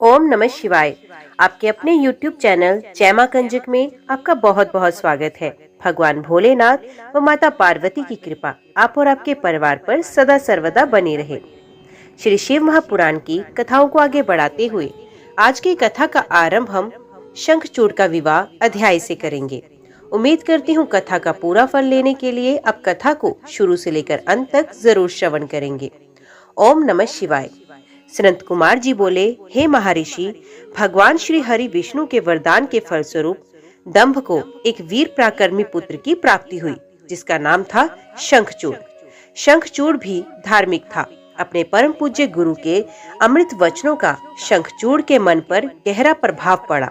ओम नमः शिवाय। आपके अपने YouTube चैनल जय मां कंजक में आपका बहुत बहुत स्वागत है। भगवान भोलेनाथ व माता पार्वती की कृपा आप और आपके परिवार पर सदा सर्वदा बनी रहे। श्री शिव महापुराण की कथाओं को आगे बढ़ाते हुए आज की कथा का आरंभ हम शंखचूड़ का विवाह अध्याय से करेंगे। उम्मीद करती हूँ कथा का पूरा फल लेने के लिए आप कथा को शुरू से लेकर अंत तक जरूर श्रवण करेंगे। ओम नमः शिवाय। सनत कुमार जी बोले, हे महर्षि, भगवान श्री हरि विष्णु के वरदान के फलस्वरूप दंभ को एक वीर पराक्रमी पुत्र की प्राप्ति हुई, जिसका नाम था शंखचूड़। शंखचूड़ भी धार्मिक था। अपने परम पूज्य गुरु के अमृत वचनों का शंखचूड़ के मन पर गहरा प्रभाव पड़ा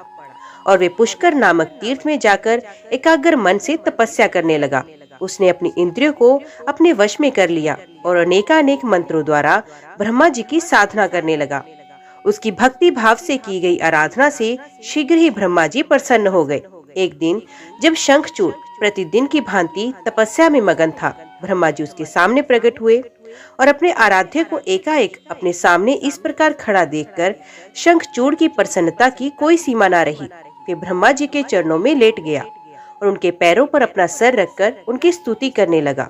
और वे पुष्कर नामक तीर्थ में जाकर एकाग्र मन से तपस्या करने लगा। उसने अपनी इंद्रियों को अपने वश में कर लिया और अनेकानेक मंत्रों द्वारा ब्रह्मा जी की साधना करने लगा। उसकी भक्ति भाव से की गई आराधना से शीघ्र ही ब्रह्मा जी प्रसन्न हो गए। एक दिन जब शंखचूड़ प्रतिदिन की भांति तपस्या में मगन था, ब्रह्मा जी उसके सामने प्रकट हुए और अपने आराध्य को एकाएक अपने सामने इस प्रकार खड़ा देखकर शंखचूड़ की प्रसन्नता की कोई सीमा न रही। वे ब्रह्मा जी के चरणों में लेट गया और उनके पैरों पर अपना सर रखकर उनकी स्तुति करने लगा।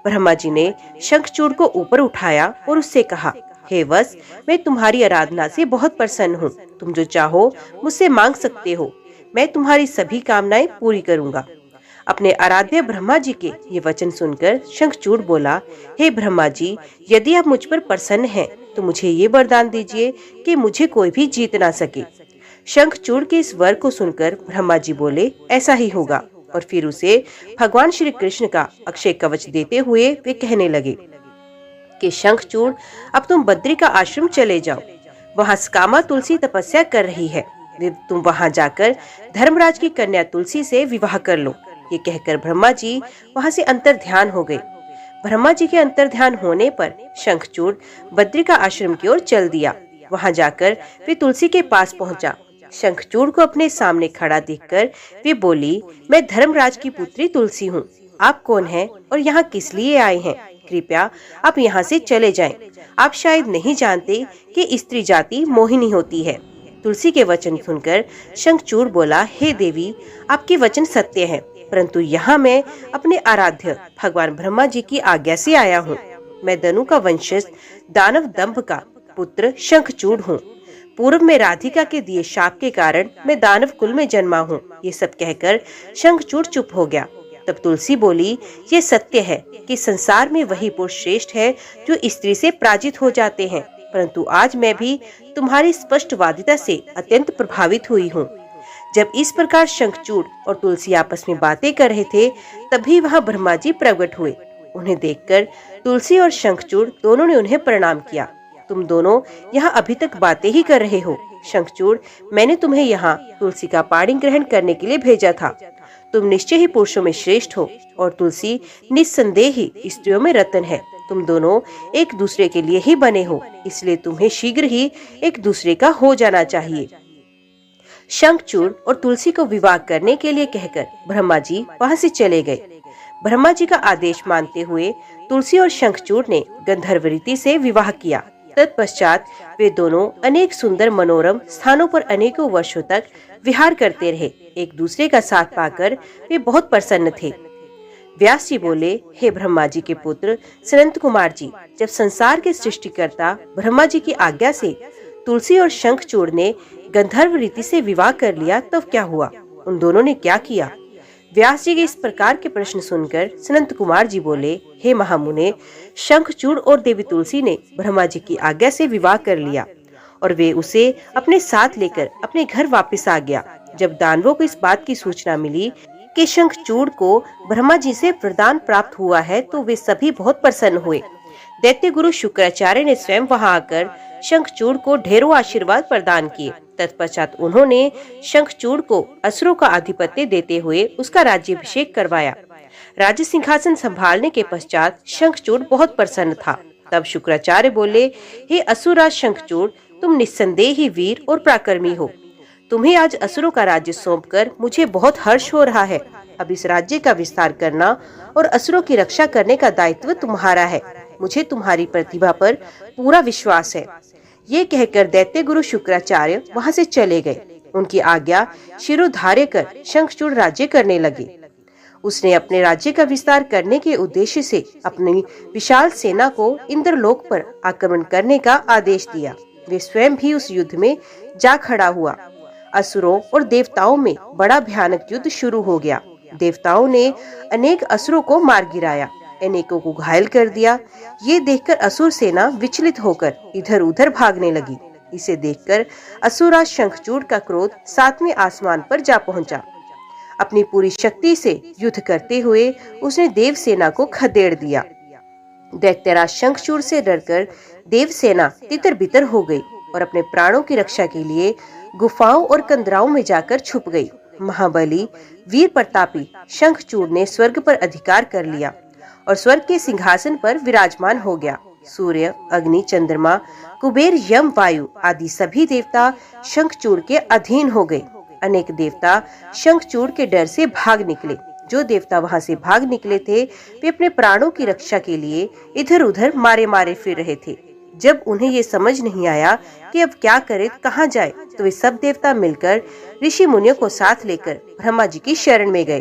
ब्रह्मा जी ने शंखचूड़ को ऊपर उठाया और उससे कहा, हे वत्स, मैं तुम्हारी आराधना से बहुत प्रसन्न हूँ। तुम जो चाहो मुझसे मांग सकते हो। मैं तुम्हारी सभी कामनाएं पूरी करूँगा। अपने आराध्य ब्रह्मा जी के ये वचन सुनकर शंखचूड़ बोला, हे ब्रह्मा जी, यदि आप मुझ पर प्रसन्न हैं तो मुझे ये वरदान दीजिए कि मुझे कोई भी जीत ना सके। शंखचूड़ के इस वर को सुनकर ब्रह्मा जी बोले, ऐसा ही होगा। और फिर उसे भगवान श्री कृष्ण का अक्षय कवच देते हुए वे कहने लगे कि शंखचूड़, अब तुम बद्री का आश्रम चले जाओ। वहाँ कामा तुलसी तपस्या कर रही है। तुम वहाँ जाकर धर्मराज की कन्या तुलसी से विवाह कर लो। ये कहकर ब्रह्मा जी वहाँ से अंतर ध्यान हो गए। ब्रह्मा जी के अंतर ध्यान होने पर शंखचूड़ बद्री का आश्रम की ओर चल दिया। वहाँ जाकर वे तुलसी के पास पहुँचा। शंखचूड़ को अपने सामने खड़ा देखकर वे बोली, मैं धर्मराज की पुत्री तुलसी हूँ। आप कौन हैं और यहाँ किस लिए आए हैं? कृपया आप यहाँ से चले जाएं। आप शायद नहीं जानते कि स्त्री जाति मोहिनी होती है। तुलसी के वचन सुनकर शंखचूड़ बोला, हे देवी, आपके वचन सत्य हैं, परंतु यहाँ मैं अपने आराध्य भगवान ब्रह्मा जी की आज्ञा से आया हूँ। मैं दनु का वंशज दानव दंभ का पुत्र शंखचूड़ हूँ। पूर्व में राधिका के दिए शाप के कारण मैं दानव कुल में जन्मा हूँ। ये सब कहकर शंखचूड़ चुप हो गया। तब तुलसी बोली, ये सत्य है कि संसार में वही पुरुष श्रेष्ठ है जो स्त्री से पराजित हो जाते हैं, परंतु आज मैं भी तुम्हारी स्पष्टवादिता से अत्यंत प्रभावित हुई हूँ। जब इस प्रकार शंखचूड़ और तुलसी आपस में बातें कर रहे थे, तभी वहाँ ब्रह्मा जी प्रकट हुए। उन्हें देखकर तुलसी और शंखचूड़ दोनों ने उन्हें प्रणाम किया। तुम दोनों यहाँ अभी तक बातें ही कर रहे हो। शंखचूड़, मैंने तुम्हें यहाँ तुलसी का पाणी ग्रहण करने के लिए भेजा था। तुम निश्चय ही पुरुषों में श्रेष्ठ हो और तुलसी निस्संदेह ही स्त्रियों में रत्न है। तुम दोनों एक दूसरे के लिए ही बने हो, इसलिए तुम्हें शीघ्र ही एक दूसरे का हो जाना चाहिए। शंखचूड़ और तुलसी को विवाह करने के लिए कहकर ब्रह्मा जी वहाँ से चले गए। ब्रह्मा जी का आदेश मानते हुए तुलसी और शंखचूड़ ने गंधर्व रीति से विवाह किया। तत्पश्चात वे दोनों अनेक सुंदर मनोरम स्थानों पर अनेकों वर्षों तक विहार करते रहे। एक दूसरे का साथ पाकर वे बहुत प्रसन्न थे। व्यास जी बोले, हे ब्रह्मा जी के पुत्र सनत कुमार जी, जब संसार के सृष्टिकर्ता ब्रह्मा जी की आज्ञा से तुलसी और शंखचूड़ ने गंधर्व रीति से विवाह कर लिया, तब क्या हुआ? उन दोनों ने क्या किया? व्यास जी के इस प्रकार के प्रश्न सुनकर सनत कुमार जी बोले, हे महामुने, शंखचूड़ और देवी तुलसी ने ब्रह्मा जी की आज्ञा से विवाह कर लिया और वे उसे अपने साथ लेकर अपने घर वापस आ गया। जब दानवों को इस बात की सूचना मिली कि शंखचूड़ को ब्रह्मा जी से वरदान प्राप्त हुआ है, तो वे सभी बहुत प्रसन्न हुए। दैत्य गुरु शुक्राचार्य ने स्वयं वहां आकर शंखचूड़ को ढेरों आशीर्वाद प्रदान किए। तत्पश्चात उन्होंने शंखचूड़ को असुरों का आधिपत्य देते हुए उसका राज्याभिषेक करवाया। राज्य सिंहासन संभालने के पश्चात शंखचूड़ बहुत प्रसन्न था। तब शुक्राचार्य बोले, हे असुरराज शंखचूड़, तुम निस्संदेह ही वीर और पराक्रमी हो। तुम्हें आज असुरों का राज्य सौंपकर मुझे बहुत हर्ष हो रहा है। अब इस राज्य का विस्तार करना और असुरों की रक्षा करने का दायित्व तुम्हारा है। मुझे तुम्हारी प्रतिभा पर पूरा विश्वास है। ये कहकर दैत्य गुरु शुक्राचार्य वहाँ से चले गए। उनकी आज्ञा शिरोधार्य कर शंखचूड़ राज्य करने लगे। उसने अपने राज्य का विस्तार करने के उद्देश्य से अपनी विशाल सेना को इंद्रलोक पर आक्रमण करने का आदेश दिया। वे स्वयं भी उस युद्ध में जा खड़ा हुआ। असुरों और देवताओं में बड़ा भयानक युद्ध शुरू हो गया। देवताओं ने अनेक असुरों को मार गिराया, अनेकों को घायल कर दिया। ये देखकर असुर सेना विचलित होकर इधर उधर भागने लगी। इसे देखकर असुराज शंखचूड़ का क्रोध 7वें आसमान पर जा पहुंचा। अपनी पूरी शक्ति से युद्ध करते हुए उसने देव सेना को खदेड़ दिया। दैत्यराज शंखचूड़ से डरकर देव सेना तितर बितर हो गई और अपने प्राणों की रक्षा के लिए गुफाओं और कंदराओं में जाकर छुप गई। महाबली वीर प्रतापी शंखचूड़ ने स्वर्ग पर अधिकार कर लिया और स्वर्ग के सिंहासन पर विराजमान हो गया। सूर्य, अग्नि, चंद्रमा, कुबेर, यम, वायु आदि सभी देवता शंखचूड़ के अधीन हो गए। अनेक देवता शंखचूड़ के डर से भाग निकले। जो देवता वहां से भाग निकले थे वे अपने प्राणों की रक्षा के लिए इधर उधर मारे मारे फिर रहे थे। जब उन्हें ये समझ नहीं आया कि अब क्या करे, कहाँ जाए, तो वे सब देवता मिलकर ऋषि मुनियों को साथ लेकर ब्रह्मा जी की शरण में गए।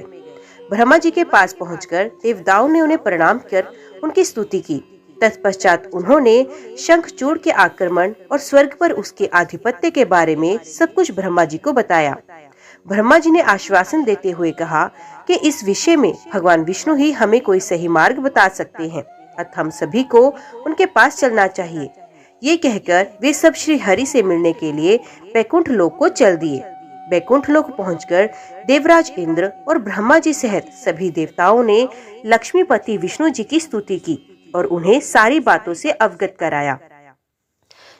ब्रह्मा जी के पास पहुंचकर देवताओं ने उन्हें प्रणाम कर उनकी स्तुति की। तत्पश्चात उन्होंने शंखचूड़ के आक्रमण और स्वर्ग पर उसके आधिपत्य के बारे में सब कुछ ब्रह्मा जी को बताया। ब्रह्मा जी ने आश्वासन देते हुए कहा कि इस विषय में भगवान विष्णु ही हमें कोई सही मार्ग बता सकते हैं, अतः हम सभी को उनके पास चलना चाहिए। ये कहकर वे सब श्री हरि से मिलने के लिए वैकुंठ लोक को चल दिए। वैकुंठ लोक पहुंचकर देवराज इंद्र और ब्रह्मा जी सहित सभी देवताओं ने लक्ष्मीपति विष्णु जी की स्तुति की और उन्हें सारी बातों से अवगत कराया।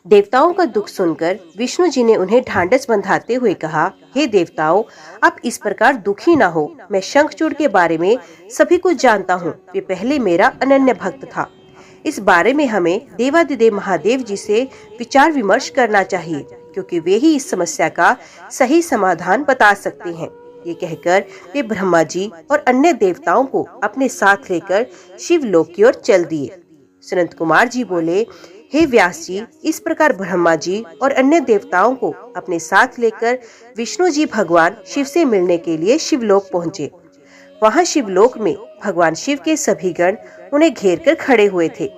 देवताओं का दुख सुनकर विष्णु जी ने उन्हें ढांढस बंधाते हुए कहा, हे देवताओं, आप इस प्रकार दुखी ना हो। मैं शंखचूड़ के बारे में सभी कुछ जानता हूँ। वे पहले मेरा अनन्य भक्त था। इस बारे में हमें देवादिदेव महादेव जी से विचार विमर्श करना चाहिए, क्योंकि वे ही इस समस्या का सही समाधान बता सकते हैं। ये कहकर वे ब्रह्मा जी और अन्य देवताओं को अपने साथ लेकर शिवलोक की ओर चल दिए। सनत कुमार जी बोले, हे व्यास जी, इस प्रकार ब्रह्मा जी और अन्य देवताओं को अपने साथ लेकर विष्णु जी भगवान शिव से मिलने के लिए शिवलोक पहुँचे। वहाँ शिवलोक में भगवान शिव के सभी गण उन्हें घेर कर खड़े हुए थे।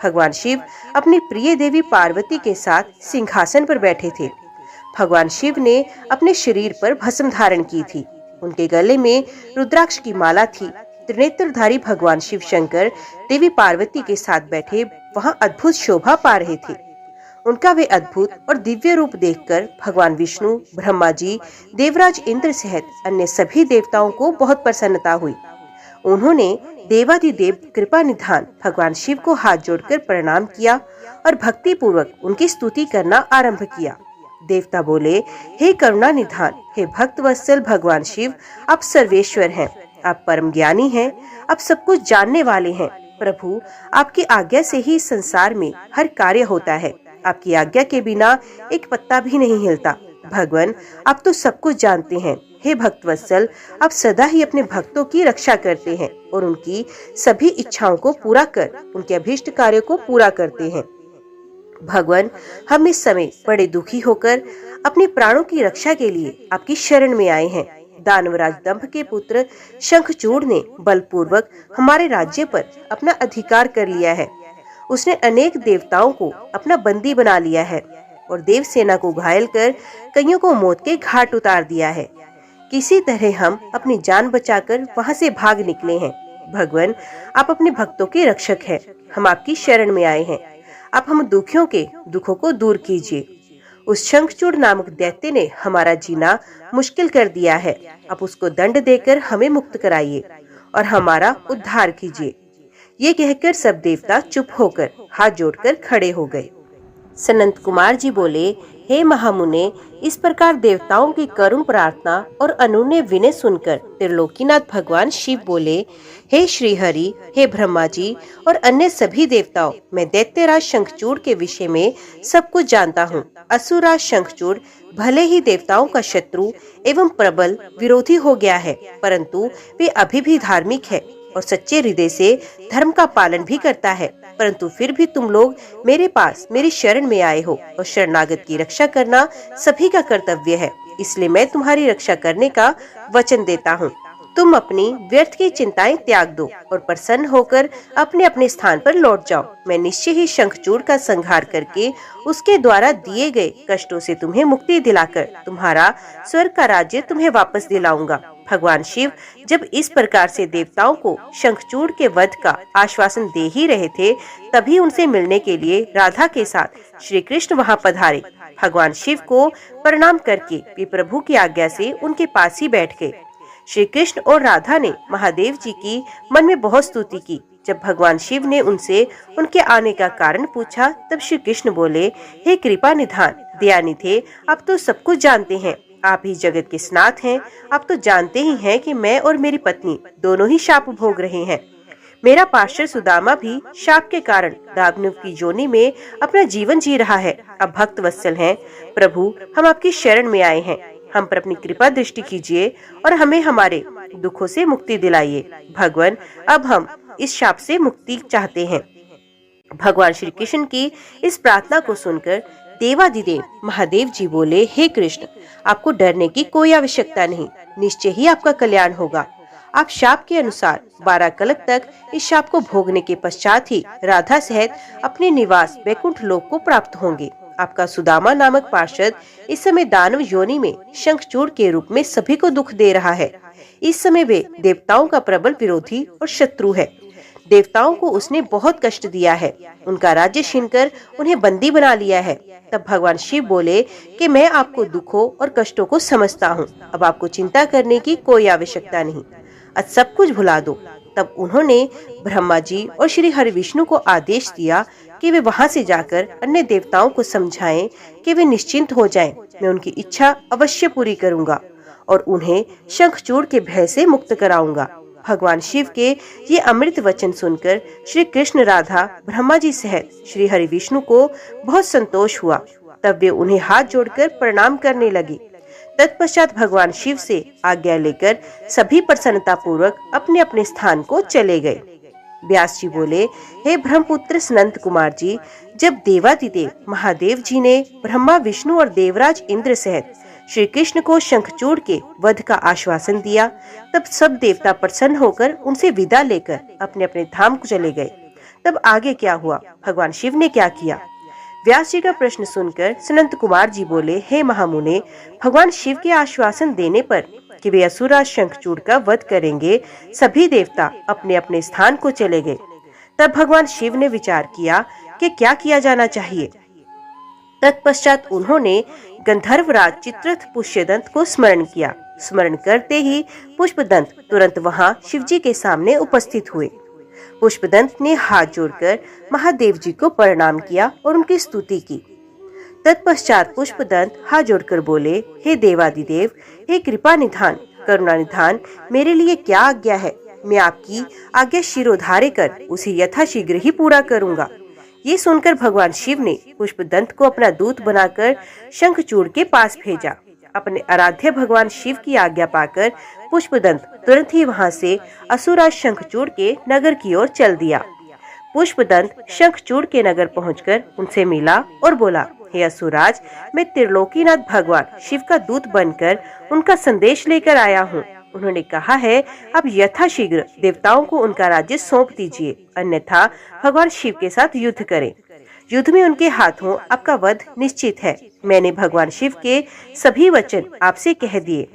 भगवान शिव अपनी प्रिय देवी पार्वती के साथ सिंहासन पर बैठे थे। भगवान शिव ने अपने शरीर पर भस्म धारण की थी। उनके गले में रुद्राक्ष की माला थी। त्रिनेत्रधारी भगवान शिव शंकर देवी पार्वती के साथ बैठे वहाँ अद्भुत शोभा पा रहे थे। उनका वे अद्भुत और दिव्य रूप देखकर भगवान विष्णु, ब्रह्मा जी, देवराज इंद्र सहित अन्य सभी देवताओं को बहुत प्रसन्नता हुई। उन्होंने देवादिदेव कृपा निधान भगवान शिव को हाथ जोड़कर प्रणाम किया और भक्ति पूर्वक उनकी स्तुति करना आरंभ किया। देवता बोले, हे करुणा निधान, हे भक्त वत्सल भगवान शिव, आप सर्वेश्वर हैं, आप परम ज्ञानी हैं, आप सब कुछ जानने वाले हैं। प्रभु, आपकी आज्ञा से ही संसार में हर कार्य होता है। आपकी आज्ञा के बिना एक पत्ता भी नहीं हिलता। भगवान, आप तो सब कुछ जानते हैं। हे भक्त वत्सल, आप सदा ही अपने भक्तों की रक्षा करते हैं और उनकी सभी इच्छाओं को पूरा कर उनके अभीष्ट कार्यों को पूरा करते हैं। भगवान, हम इस समय बड़े दुखी होकर अपने प्राणों की रक्षा के लिए आपकी शरण में आए हैं। दानवराज दंभ के पुत्र शंखचूड़ ने बलपूर्वक हमारे राज्य पर अपना अधिकार कर लिया है। उसने अनेक देवताओं को अपना बंदी बना लिया है और देव सेना को घायल कर कईयों को मौत के घाट उतार दिया है। किसी तरह हम अपनी जान बचाकर वहां से भाग निकले हैं। भगवान, आप अपने भक्तों के रक्षक हैं। हम आपकी शरण में आए हैं। आप हम दुखियों के दुखों को दूर कीजिए। उस शंखचूड़ नामक दैत्य ने हमारा जीना मुश्किल कर दिया है। आप उसको दंड देकर हमें मुक्त कराइए और हमारा उद्धार कीजिए। ये कहकर सब देवता चुप होकर हाथ जोड़कर खड़े हो गए। सनंत कुमार जी बोले, हे महामुने, इस प्रकार देवताओं की करुण प्रार्थना और अनुनय विनय सुनकर त्रिलोकीनाथ भगवान शिव बोले, हे श्री हरि, हे ब्रह्मा जी और अन्य सभी देवताओं, मैं दैत्यराज शंखचूड़ के विषय में सब कुछ जानता हूँ। असुराज शंखचूड़ भले ही देवताओं का शत्रु एवं प्रबल विरोधी हो गया है, परंतु वे अभी भी धार्मिक है और सच्चे हृदय से धर्म का पालन भी करता है। परंतु फिर भी तुम लोग मेरे पास मेरी शरण में आए हो और शरणागत की रक्षा करना सभी का कर्तव्य है। इसलिए मैं तुम्हारी रक्षा करने का वचन देता हूँ। तुम अपनी व्यर्थ की चिंताएं त्याग दो और प्रसन्न होकर अपने अपने स्थान पर लौट जाओ। मैं निश्चय ही शंखचूड़ का संहार करके उसके द्वारा दिए गए कष्टों से तुम्हें मुक्ति दिलाकर तुम्हारा स्वर्ग का राज्य तुम्हें वापस दिलाऊंगा। भगवान शिव जब इस प्रकार से देवताओं को शंखचूड़ के वध का आश्वासन दे ही रहे थे, तभी उनसे मिलने के लिए राधा के साथ श्री कृष्ण वहाँ पधारे। भगवान शिव को प्रणाम करके वे प्रभु की आज्ञा से उनके पास ही बैठ गए। श्री कृष्ण और राधा ने महादेव जी की मन में बहुत स्तुति की। जब भगवान शिव ने उनसे उनके आने का कारण पूछा, तब श्री कृष्ण बोले, हे कृपा निधान दयानिधे, आप तो सब कुछ जानते हैं, आप ही जगत के स्नाथ हैं। आप तो जानते ही हैं कि मैं और मेरी पत्नी दोनों ही शाप भोग रहे हैं। मेरा पार्षद सुदामा भी शाप के कारण दानव की योनि में अपना जीवन जी रहा है। अब भक्त वत्सल हैं प्रभु, हम आपकी शरण में आए हैं। हम पर अपनी कृपा दृष्टि कीजिए और हमें हमारे दुखों से मुक्ति दिलाइए। भगवान, अब हम इस शाप से मुक्ति चाहते हैं। भगवान श्री कृष्ण की इस प्रार्थना को सुनकर देवादिदेव महादेव जी बोले, हे कृष्ण, आपको डरने की कोई आवश्यकता नहीं, निश्चय ही आपका कल्याण होगा। आप शाप के अनुसार 12 कल्प तक इस शाप को भोगने के पश्चात ही राधा सहित अपने निवास वैकुंठ लोक को प्राप्त होंगे। आपका सुदामा नामक पार्षद इस समय दानव योनि में शंखचूड़ के रूप में सभी को दुख दे रहा है। इस समय वे देवताओं का प्रबल विरोधी और शत्रु है। देवताओं को उसने बहुत कष्ट दिया है, उनका राज्य छीनकर उन्हें बंदी बना लिया है। तब भगवान शिव बोले कि मैं आपको दुखों और कष्टों को समझता हूँ, अब आपको चिंता करने की कोई आवश्यकता नहीं, आज सब कुछ भुला दो। तब उन्होंने ब्रह्मा जी और श्री हरि विष्णु को आदेश दिया कि वे वहां से जाकर अन्य देवताओं को समझाएं कि वे निश्चिंत हो जाएं, मैं उनकी इच्छा अवश्य पूरी करूंगा और उन्हें शंखचूड़ के भय से मुक्त कराऊंगा। भगवान शिव के ये अमृत वचन सुनकर श्री कृष्ण, राधा, ब्रह्मा जी सहित श्री हरि विष्णु को बहुत संतोष हुआ। तब वे उन्हें हाथ जोड़कर प्रणाम करने लगे। तत्पश्चात भगवान शिव से आज्ञा लेकर सभी प्रसन्नता पूर्वक अपने अपने स्थान को चले गए। व्यास जी बोले, हे ब्रह्मपुत्र सनंत कुमार जी, जब देवादिदेव महादेव जी ने ब्रह्मा, विष्णु और देवराज इंद्र सहित श्री कृष्ण को शंखचूड़ के वध का आश्वासन दिया, तब सब देवता प्रसन्न होकर उनसे विदा लेकर अपने अपने धाम को चले गए। तब आगे क्या हुआ, भगवान शिव ने क्या किया? व्यास जी का प्रश्न सुनकर सनंत कुमार जी बोले, हे महामुने, भगवान शिव के आश्वासन देने पर कि वे असुरराज शंखचूड़ का वध करेंगे, सभी देवता अपने अपने स्थान को चले गए। तब भगवान शिव ने विचार किया कि क्या किया जाना चाहिए। तत्पश्चात उन्होंने गंधर्वराज चित्ररथ पुष्यदंत को स्मरण किया। स्मरण करते ही पुष्पदंत तुरंत वहां शिवजी के सामने उपस्थित हुए। पुष्पदंत ने हाथ जोड़कर महादेव जी को प्रणाम किया और उनकी स्तुति की। तत्पश्चात पुष्पदंत हाथ जोड़कर बोले, हे देवादिदेव, हे कृपा निधान, करुणा निधान, मेरे लिए क्या आज्ञा है? मैं आपकी आज्ञा शिरोधार्य कर उसे यथाशीघ्र ही पूरा करूंगा। ये सुनकर भगवान शिव ने पुष्पदंत को अपना दूत बनाकर शंखचूड़ के पास भेजा। अपने आराध्य भगवान शिव की आज्ञा पाकर पुष्पदंत तुरंत ही वहां से असुरराज शंखचूड़ के नगर की ओर चल दिया। पुष्पदंत शंखचूड़ के नगर पहुंचकर उनसे मिला और बोला, हे असुरराज, मैं त्रिलोकीनाथ भगवान शिव का दूत बनकर उनका संदेश लेकर आया हूँ। उन्होंने कहा है, अब यथाशीघ्र देवताओं को उनका राज्य सौंप दीजिए, अन्यथा भगवान शिव के साथ युद्ध करें। युद्ध में उनके हाथों आपका वध निश्चित है। मैंने भगवान शिव के सभी वचन आपसे कह दिए।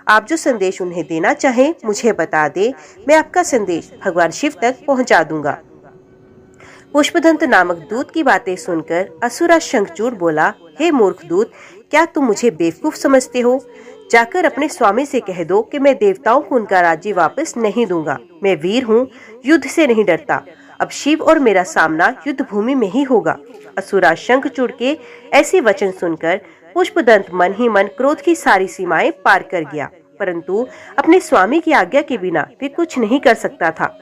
आप जो संदेश उन्हें देना चाहें मुझे बता दे, मैं आपका संदेश भगवान शिव तक पहुंचा दूंगा। पुष्पदंत नामक दूत की बातें सुनकर असुरराज शंखचूड़ बोला, हे मूर्ख दूत, क्या तुम मुझे बेवकूफ समझते हो? जाकर अपने स्वामी से कह दो कि मैं देवताओं को उनका राज्य वापस नहीं दूंगा। मैं वीर हूँ, युद्ध से नहीं डरता। अब शिव और मेरा सामना युद्ध भूमि में ही होगा। असुरराज शंखचूड़ के ऐसे वचन सुनकर पुष्पदंत मन ही मन क्रोध की सारी सीमाएं पार कर गया, परंतु अपने स्वामी की आज्ञा के बिना वे कुछ नहीं कर सकता था।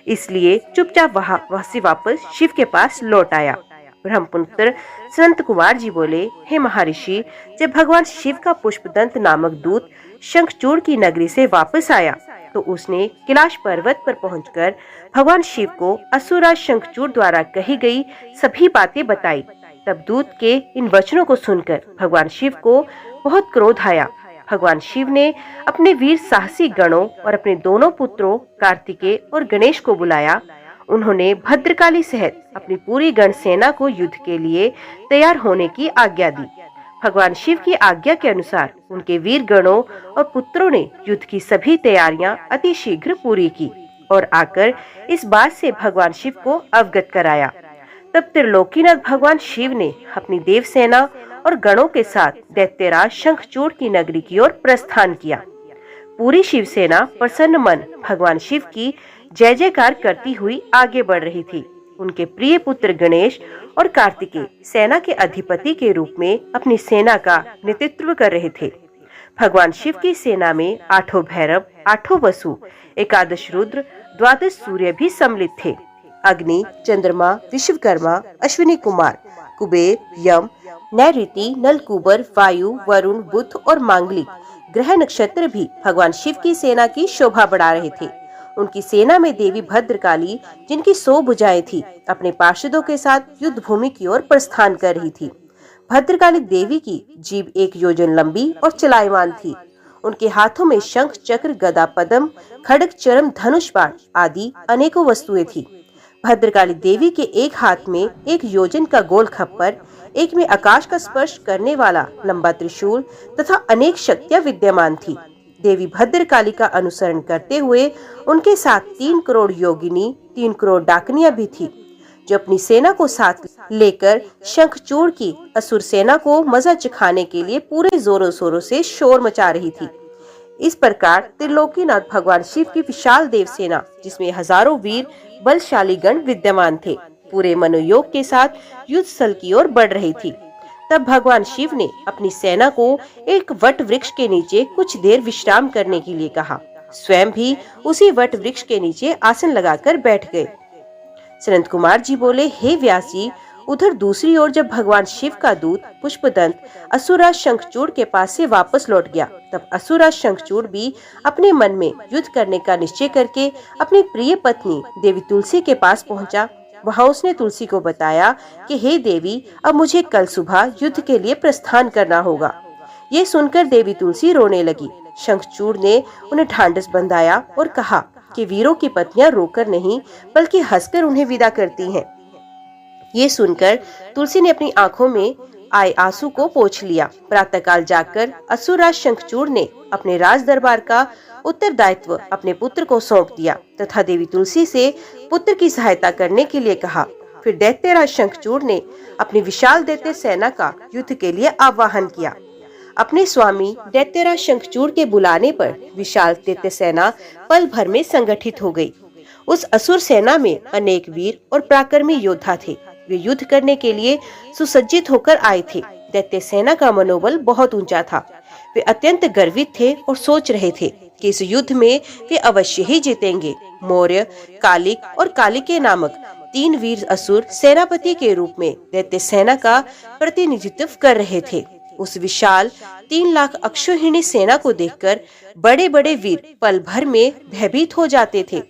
इसलिए चुपचाप वहां से वापस शिव के पास लौट आया। ब्रह्मपुत्र संत कुमार जी बोले, हे महर्षि, जब भगवान शिव का पुष्पदंत नामक दूत शंखचूड़ की नगरी से वापस आया, तो उसने कैलाश पर्वत पर पहुंचकर भगवान शिव को असुरराज शंखचूड़ द्वारा कही गई सभी बातें बताई। तब दूत के इन वचनों को सुनकर भगवान शिव को बहुत क्रोध आया। भगवान शिव ने अपने वीर साहसी गणों और अपने दोनों पुत्रों कार्तिकेय और गणेश को बुलाया। उन्होंने भद्रकाली सहित अपनी पूरी गण सेना को युद्ध के लिए तैयार होने की आज्ञा दी। भगवान शिव की आज्ञा के अनुसार उनके वीर गणों और पुत्रों ने युद्ध की सभी तैयारियां अति शीघ्र पूरी की और आकर इस बात से भगवान शिव को अवगत कराया। तब त्रिलोकीनाथ भगवान शिव ने अपनी देव सेना और गणों के साथ दैत्यराज शंखचूड़ की नगरी की ओर प्रस्थान किया। पूरी शिव सेना प्रसन्न मन भगवान शिव की जय जयकार करती हुई आगे बढ़ रही थी। उनके प्रिय पुत्र गणेश और कार्तिकेय सेना के अधिपति के रूप में अपनी सेना का नेतृत्व कर रहे थे। भगवान शिव की सेना में 8 भैरव, 8 वसु, 11 रुद्र, 12 सूर्य भी सम्मिलित थे। अग्नि, चंद्रमा, विश्वकर्मा, अश्विनी कुमार, कुबेर, यम, नैऋति, नलकूबर, वायु, वरुण, बुध और मांगलिक ग्रह नक्षत्र भी भगवान शिव की सेना की शोभा बढ़ा रहे थे। उनकी सेना में देवी भद्रकाली, जिनकी 100 भुजाएं थी, अपने पार्षदों के साथ युद्ध भूमि की ओर प्रस्थान कर रही थी। भद्रकाली देवी की जीभ 1 योजन लंबी और चलायमान थी। उनके हाथों में शंख, चक्र, गदा, पद्म, खड्ग, चरम, धनुष बाण आदि अनेकों वस्तुएं थी। भद्रकाली देवी के एक हाथ में 1 योजन का गोल खप्पर, एक में आकाश का स्पर्श करने वाला लंबा त्रिशूल तथा अनेक शक्तियां विद्यमान थी। देवी भद्रकाली का अनुसरण करते हुए उनके साथ 3 करोड़ योगिनी, 3 करोड़ डाकनियां भी थी, जो अपनी सेना को साथ लेकर शंखचूड़ की असुर सेना को मजा चखाने के लिए पूरे जोरों शोरों से शोर मचा रही थी। इस प्रकार त्रिलोकीनाथ भगवान शिव की विशाल देव सेना, जिसमें हजारों वीर बलशाली गण विद्यमान थे, पूरे मनोयोग के साथ युद्ध स्थल की ओर बढ़ रही थी। तब भगवान शिव ने अपनी सेना को एक वट वृक्ष के नीचे कुछ देर विश्राम करने के लिए कहा। स्वयं भी उसी वट वृक्ष के नीचे आसन लगाकर बैठ गए। सनत कुमार जी बोले, हे व्यास जी, उधर दूसरी ओर जब भगवान शिव का दूत पुष्पदंत असुरराज शंखचूड़ के पास से वापस लौट गया, तब असुरराज शंखचूड़ भी अपने मन में युद्ध करने का निश्चय करके अपनी प्रिय पत्नी देवी तुलसी के पास पहुंचा। वहां उसने तुलसी को बताया कि हे देवी, अब मुझे कल सुबह युद्ध के लिए प्रस्थान करना होगा। ये सुनकर देवी तुलसी रोने लगी। शंखचूड़ ने उन्हें ढांढस बंधाया और कहा कि वीरों की पत्नियां रोकर नहीं बल्कि हंसकर उन्हें विदा करती हैं। ये सुनकर तुलसी ने अपनी आंखों में आए आंसू को पोंछ लिया। प्रातःकाल जाकर असुरराज शंखचूड़ ने अपने राज दरबार का उत्तरदायित्व अपने पुत्र को सौंप दिया तथा देवी तुलसी से पुत्र की सहायता करने के लिए कहा। फिर दैत्यराज शंखचूड़ ने अपनी विशाल दैत्य सेना का युद्ध के लिए आह्वान किया। अपने स्वामी दैत्यराज शंखचूड़ के बुलाने पर विशाल दैत्य सेना पल भर में संगठित हो गई। उस असुर सेना में अनेक वीर और पराक्रमी योद्धा थे। वे युद्ध करने के लिए सुसज्जित होकर आए थे। दैत्य सेना का मनोबल बहुत ऊंचा था। वे अत्यंत गर्वित थे और सोच रहे थे कि इस युद्ध में वे अवश्य ही जीतेंगे। मौर्य, कालिक और कालिके नामक 3 वीर असुर सेनापति के रूप में दैत्य सेना का प्रतिनिधित्व कर रहे थे। उस विशाल 3 लाख अक्षौहिणी सेना को देखकर बड़े बड़े वीर पल भर में भयभीत हो जाते थे।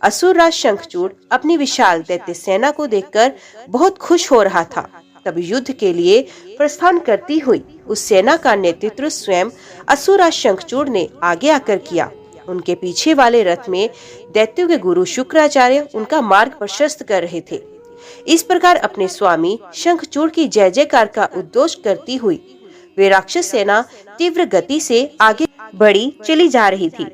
असुरराज शंखचूड़ अपनी विशाल दैत्य सेना को देखकर बहुत खुश हो रहा था। तब युद्ध के लिए प्रस्थान करती हुई उस सेना का नेतृत्व स्वयं असुरराज शंखचूड़ ने आगे आकर किया। उनके पीछे वाले रथ में दैत्यों के गुरु शुक्राचार्य उनका मार्ग प्रशस्त कर रहे थे। इस प्रकार अपने स्वामी शंखचूड़ की जय जयकार का उद्घोष करती हुई वे राक्षस सेना तीव्र गति से आगे बढ़ी चली जा रही थी।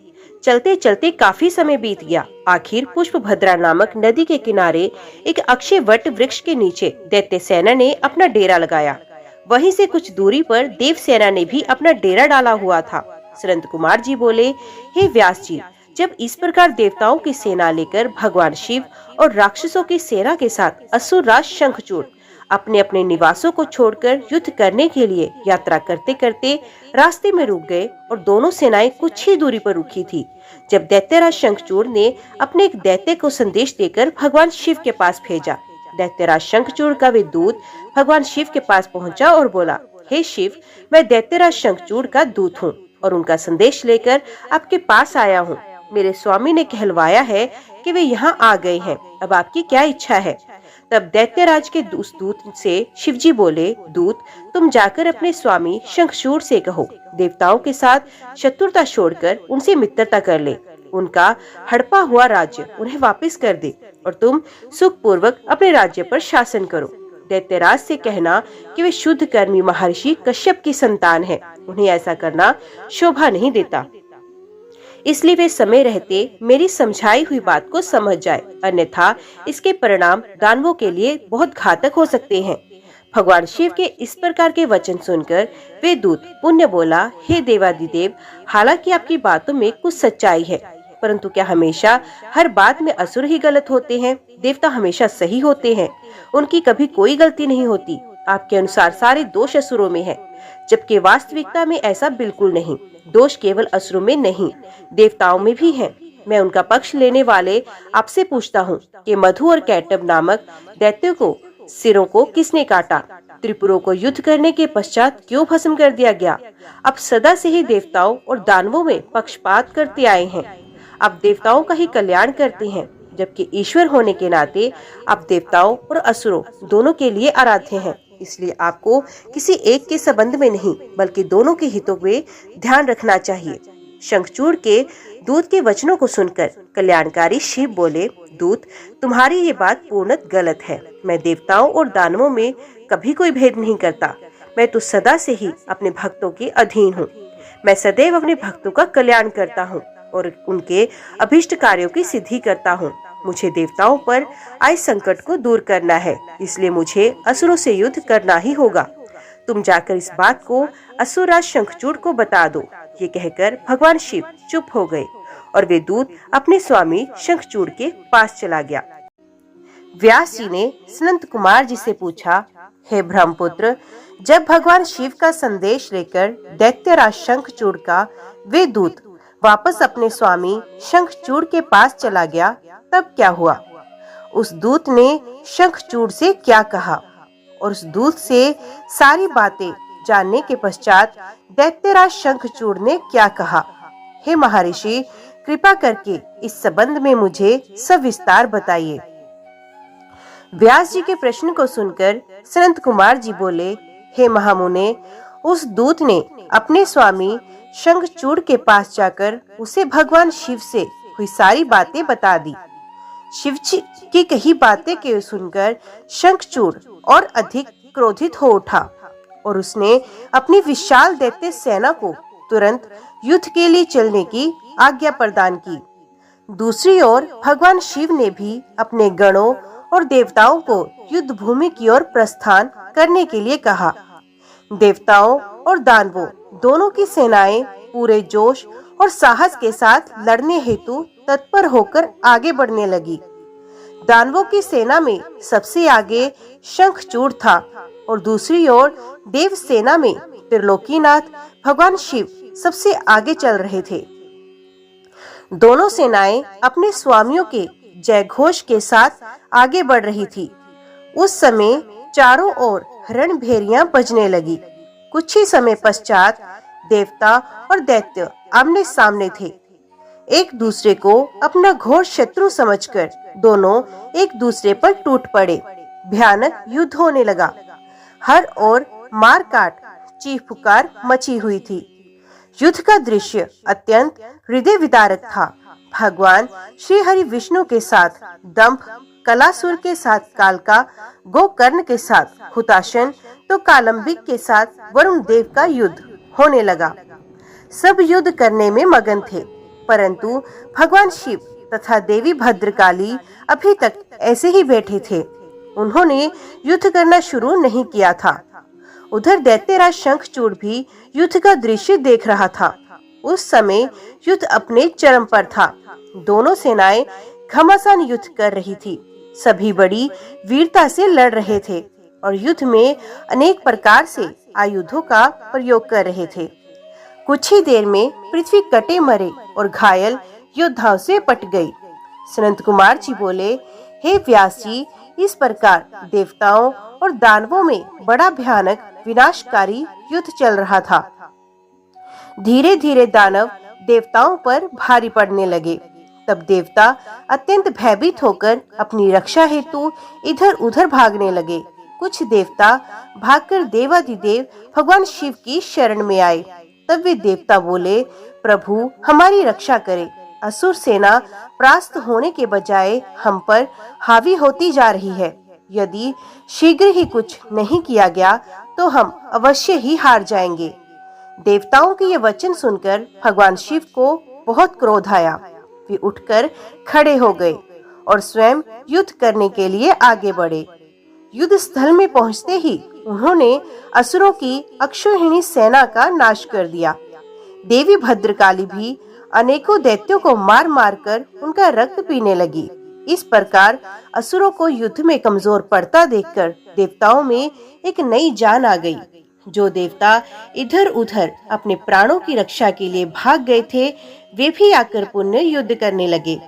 चलते चलते काफी समय बीत गया। आखिर पुष्पभद्रा नामक नदी के किनारे एक अक्षय वट वृक्ष के नीचे दैत्य सेना ने अपना डेरा लगाया। वहीं से कुछ दूरी पर देव सेना ने भी अपना डेरा डाला हुआ था। सनत कुमार जी बोले, हे व्यास जी, जब इस प्रकार देवताओं की सेना लेकर भगवान शिव और राक्षसों की सेना के साथ असुरराज शंखचूड़ अपने अपने निवासों को छोड़कर युद्ध करने के लिए यात्रा करते करते रास्ते में रुक गए और दोनों सेनाएं कुछ ही दूरी पर रुकी थी, जब दैत्यराज शंखचूड़ ने अपने एक दैत्य को संदेश देकर भगवान शिव के पास भेजा। दैत्यराज शंखचूड़ का वे दूत भगवान शिव के पास पहुंचा और बोला, हे शिव, मैं दैत्यराज शंखचूड़ का दूत हूँ और उनका संदेश लेकर आपके पास आया हूँ। मेरे स्वामी ने कहलवाया है कि वे यहाँ आ गए हैं, अब आपकी क्या इच्छा है? तब दैत्यराज के उस दूत से शिवजी बोले, दूत, तुम जाकर अपने स्वामी शंखचूड़ से कहो, देवताओं के साथ शत्रुता छोड़कर उनसे मित्रता कर ले, उनका हड़पा हुआ राज्य उन्हें वापस कर दे और तुम सुख पूर्वक अपने राज्य पर शासन करो। दैत्यराज से कहना कि वे शुद्ध कर्मी महर्षि कश्यप की संतान है, उन्हें ऐसा करना शोभा नहीं देता, इसलिए वे समय रहते मेरी समझाई हुई बात को समझ जाए, अन्यथा इसके परिणाम दानवों के लिए बहुत घातक हो सकते हैं। भगवान शिव के इस प्रकार के वचन सुनकर वे दूत पुण्य बोला, हे देवादिदेव, हालांकि आपकी बातों में कुछ सच्चाई है, परंतु क्या हमेशा हर बात में असुर ही गलत होते हैं? देवता हमेशा सही होते हैं, उनकी कभी कोई गलती नहीं होती। आपके अनुसार सारे दोष असुरों में है, जबकि वास्तविकता में ऐसा बिल्कुल नहीं। दोष केवल असुरों में नहीं, देवताओं में भी है। मैं उनका पक्ष लेने वाले आपसे पूछता हूँ कि मधु और कैटब नामक दैत्यों को सिरों को किसने काटा? त्रिपुरों को युद्ध करने के पश्चात क्यों भस्म कर दिया गया? अब सदा से ही देवताओं और दानवों में पक्षपात करते आए हैं। आप देवताओं का ही कल्याण करते हैं, जबकि ईश्वर होने के नाते आप देवताओं और असुरों दोनों के लिए आराध्य हैं। इसलिए आपको किसी एक के संबंध में नहीं, बल्कि दोनों के हितों में ध्यान रखना चाहिए। शंखचूड़ के दूत के वचनों को सुनकर कल्याणकारी शिव बोले, दूत, तुम्हारी ये बात पूर्णतः गलत है। मैं देवताओं और दानवों में कभी कोई भेद नहीं करता। मैं तो सदा से ही अपने भक्तों के अधीन हूँ। मैं सदैव अपने भक्तों का कल्याण करता हूँ और उनके अभिष्ट कार्यों की सिद्धि करता हूँ। मुझे देवताओं पर आए संकट को दूर करना है, इसलिए मुझे असुरों से युद्ध करना ही होगा। तुम जाकर इस बात को असुरराज शंखचूड़ को बता दो। ये कहकर भगवान शिव चुप हो गए और वे दूत अपने स्वामी शंखचूड़ के पास चला गया। व्यास जी ने सनंत कुमार जी से पूछा, हे ब्रह्मपुत्र, जब भगवान शिव का संदेश लेकर दैत्यराज शंखचूड़ का वे दूत वापस अपने स्वामी शंखचूड़ के पास चला गया, तब क्या हुआ? उस दूत ने शंखचूड़ से क्या कहा और उस दूत से सारी बातें जानने के पश्चात दैत्यराज शंखचूड़ ने क्या कहा? हे महर्षि, कृपा करके इस संबंध में मुझे सविस्तार बताइए। व्यास जी के प्रश्न को सुनकर सनंत कुमार जी बोले, हे महामुने, उस दूत ने अपने स्वामी शंखचूड़ के पास जाकर उसे भगवान शिव से हुई सारी बातें बता दी। शिव जी की कही बातें के सुनकर शंखचूड़ और अधिक क्रोधित हो उठा और उसने अपनी विशाल दैत्य सेना को तुरंत युद्ध के लिए चलने की आज्ञा प्रदान की। दूसरी ओर भगवान शिव ने भी अपने गणों और देवताओं को युद्ध भूमि की ओर प्रस्थान करने के लिए कहा। देवताओं और दानवों दोनों की सेनाएं पूरे जोश और साहस के साथ लड़ने हेतु तत्पर होकर आगे बढ़ने लगी। दानवों की सेना में सबसे आगे शंखचूड़ था और दूसरी ओर देव सेना में त्रिलोकीनाथ भगवान शिव सबसे आगे चल रहे थे। दोनों सेनाएं अपने स्वामियों के जय घोष के साथ आगे बढ़ रही थी। उस समय चारों ओर रणभेरियां बजने लगी। कुछ ही समय पश्चात देवता और दैत्य आमने सामने थे। एक दूसरे को अपना घोर शत्रु समझकर दोनों एक दूसरे पर टूट पड़े। भयानक युद्ध होने लगा। हर ओर मार काट चीख पुकार मची हुई थी। युद्ध का दृश्य अत्यंत हृदय विदारक था। भगवान श्री हरि विष्णु के साथ दंभ, कलासुर के साथ कालका, गोकर्ण के साथ हुताशन तो कालंबिक के साथ वरुण देव का युद्ध होने लगा। सब युद्ध करने में मगन थे, परंतु भगवान शिव तथा देवी भद्रकाली अभी तक ऐसे ही बैठे थे। उन्होंने युद्ध करना शुरू नहीं किया था। उधर दैत्यराज शंखचूड़ भी युद्ध का दृश्य देख रहा था। उस समय युद्ध अपने चरम पर था। दोनों सेनाएं घमासान युद्ध कर रही थी। सभी बड़ी वीरता से लड़ रहे थे और युद्ध में अनेक प्रकार से आयुधों का प्रयोग कर रहे थे। कुछ ही देर में पृथ्वी कटे मरे और घायल योद्धाओं से पट गई। सनंत कुमार जी बोले, हे व्यास जी, इस प्रकार देवताओं और दानवों में बड़ा भयानक विनाशकारी युद्ध चल रहा था। धीरे धीरे दानव देवताओं पर भारी पड़ने लगे। तब देवता अत्यंत भयभीत होकर अपनी रक्षा हेतु इधर उधर भागने लगे। कुछ देवता भागकर देवाधिदेव भगवान शिव की शरण में आए। तब वे देवता बोले, प्रभु हमारी रक्षा करें। असुर सेना परास्त होने के बजाय हम पर हावी होती जा रही है। यदि शीघ्र ही कुछ नहीं किया गया तो हम अवश्य ही हार जाएंगे। देवताओं के ये वचन सुनकर भगवान शिव को बहुत क्रोध आया। वे उठकर खड़े हो गए और स्वयं युद्ध करने के लिए आगे बढ़े। युद्ध स्थल में पहुंचते ही उन्होंने असुरों की अक्षौहिणी सेना का नाश कर दिया। देवी भद्रकाली भी अनेकों दैत्यों को मार मार कर उनका रक्त पीने लगी। इस प्रकार असुरों को युद्ध में कमजोर पड़ता देखकर देवताओं में एक नई जान आ गई। जो देवता इधर उधर अपने प्राणों की रक्षा के लिए भाग गए थे, वे भी आकर पुनः युद्ध करने लगे।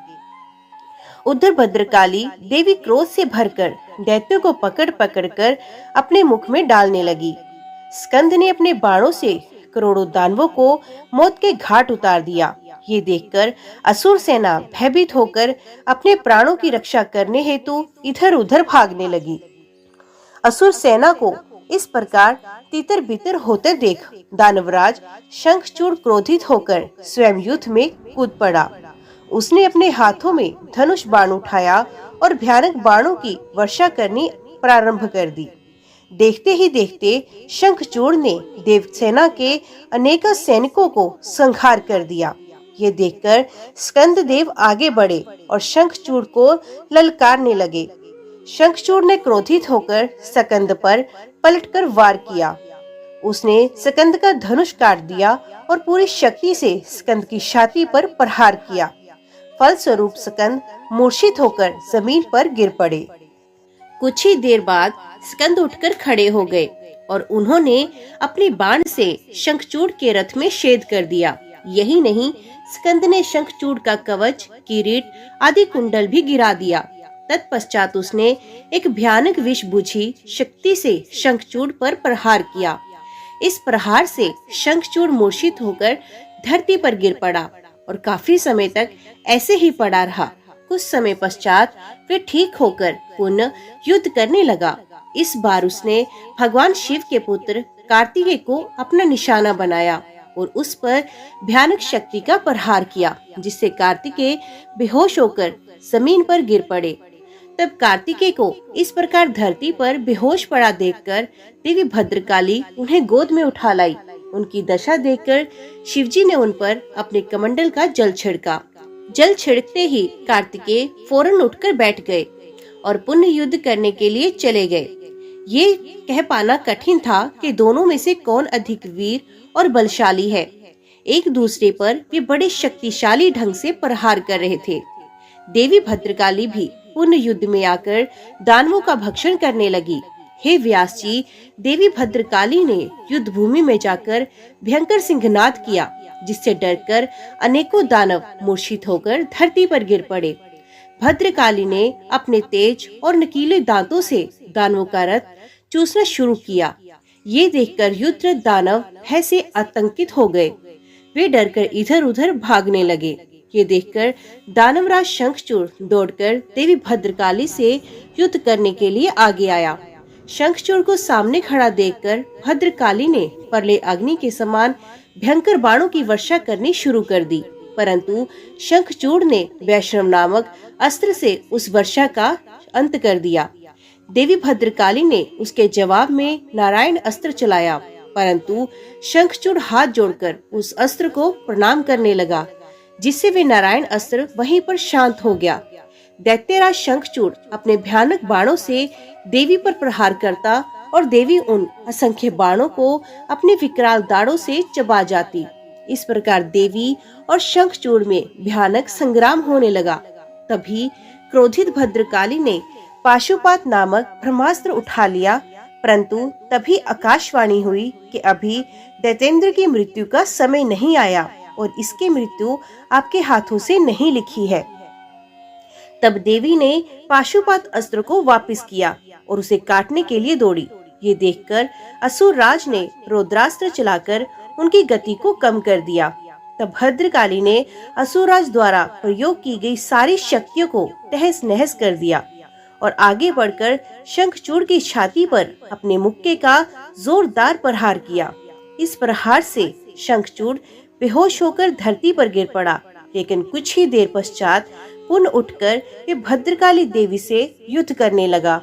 उधर भद्रकाली देवी क्रोध से भरकर दैत्यों को पकड़ पकड़ कर अपने मुख में डालने लगी। स्कंद ने अपने बाणों से करोड़ों दानवों को मौत के घाट उतार दिया। ये देखकर असुर सेना भयभीत होकर अपने प्राणों की रक्षा करने हेतु इधर उधर भागने लगी। असुर सेना को इस प्रकार तितर बितर होते देख दानवराज शंखचूड़ क्रोधित होकर स्वयं युद्ध में कूद पड़ा। उसने अपने हाथों में धनुष बाण उठाया और भयानक बाणों की वर्षा करनी प्रारंभ कर दी। देखते ही देखते शंखचूड़ ने देवसेना के अनेक सैनिकों को संहार कर दिया। ये देखकर स्कंद देव आगे बढ़े और शंखचूड़ को ललकारने लगे। शंखचूड़ ने क्रोधित होकर स्कंद पर पलटकर वार किया। उसने स्कंद का धनुष काट दिया और पूरी शक्ति से स्कंद की छाती पर प्रहार किया। फलस्वरूप स्कंद मूर्छित होकर जमीन पर गिर पड़े। कुछ ही देर बाद स्कंद उठकर खड़े हो गए और उन्होंने अपनी बाण से शंखचूड़ के रथ में छेद कर दिया। यही नहीं, स्कंद ने शंखचूड़ का कवच, किरीट आदि कुंडल भी गिरा दिया। तत्पश्चात उसने एक भयानक विष बुझी शक्ति से शंखचूड़ पर प्रहार किया। इस प्रहार से शंखचूड़ मूर्छित होकर धरती पर गिर पड़ा और काफी समय तक ऐसे ही पड़ा रहा। कुछ समय पश्चात वे ठीक होकर पुनः युद्ध करने लगा। इस बार उसने भगवान शिव के पुत्र कार्तिकेय को अपना निशाना बनाया और उस पर भयानक शक्ति का प्रहार किया, जिससे कार्तिकेय बेहोश होकर जमीन पर गिर पड़े। तब कार्तिकेय को इस प्रकार धरती पर बेहोश पड़ा देखकर देवी भद्रकाली उन्हें गोद में उठा लाई। उनकी दशा देखकर शिवजी ने उन पर अपने कमंडल का जल छिड़का। जल छिड़कते ही कार्तिकेय फौरन उठकर बैठ गए और पुनः युद्ध करने के लिए चले गए। ये कह पाना कठिन था कि दोनों में से कौन अधिक वीर और बलशाली है। एक दूसरे पर वे बड़े शक्तिशाली ढंग से प्रहार कर रहे थे। देवी भद्रकाली भी पुनः युद्ध में आकर दानवों का भक्षण करने लगी। हे व्यास जी, देवी भद्रकाली ने युद्ध भूमि में जाकर भयंकर सिंहनाद किया, जिससे डरकर अनेकों दानव मूर्छित होकर धरती पर गिर पड़े। भद्रकाली ने अपने तेज और नुकीले दांतों से दानवों का रथ चूसना शुरू किया। ये देखकर युद्ध दानव भय से आतंकित हो गए। वे डरकर इधर उधर भागने लगे। ये देखकर दानवराज शंखचूड़ दौड़कर देवी भद्रकाली से युद्ध करने के लिए आगे आया। शंखचूड़ को सामने खड़ा देखकर भद्रकाली ने प्रलय अग्नि के समान भयंकर बाणों की वर्षा करनी शुरू कर दी, परंतु शंखचूड़ ने वैष्णव नामक अस्त्र से उस वर्षा का अंत कर दिया। देवी भद्रकाली ने उसके जवाब में नारायण अस्त्र चलाया, परंतु शंखचूड़ हाथ जोड़कर उस अस्त्र को प्रणाम करने लगा, जिससे वे नारायण अस्त्र वहीं पर शांत हो गया। दैत्यराज शंखचूड़ अपने भयानक बाणों से देवी पर प्रहार करता और देवी उन असंख्य बाणों को अपने विकराल दाढ़ों से चबा जाती। इस प्रकार देवी और शंखचूड़ में भयानक संग्राम होने लगा। तभी क्रोधित भद्रकाली ने पाशुपात नामक ब्रह्मास्त्र उठा लिया, परंतु तभी आकाशवाणी हुई कि अभी दैतेंद्र की मृत्यु का समय नहीं आया और इसकी मृत्यु आपके हाथों से नहीं लिखी है। तब देवी ने पाशुपात अस्त्र को वापस किया और उसे काटने के लिए दौड़ी। ये देखकर असुर राज ने रौद्रास्त्र चलाकर उनकी गति को कम कर दिया। तब भद्रकाली ने असुरराज द्वारा प्रयोग की गई सारी शक्तियों को तहस नहस कर दिया और आगे बढ़कर शंखचूड़ की छाती पर अपने मुक्के का जोरदार प्रहार किया। इस प्रहार से शंखचूड़ बेहोश होकर धरती पर गिर पड़ा, लेकिन कुछ ही देर पश्चात पुनः उठकर वे भद्रकाली देवी से युद्ध करने लगा।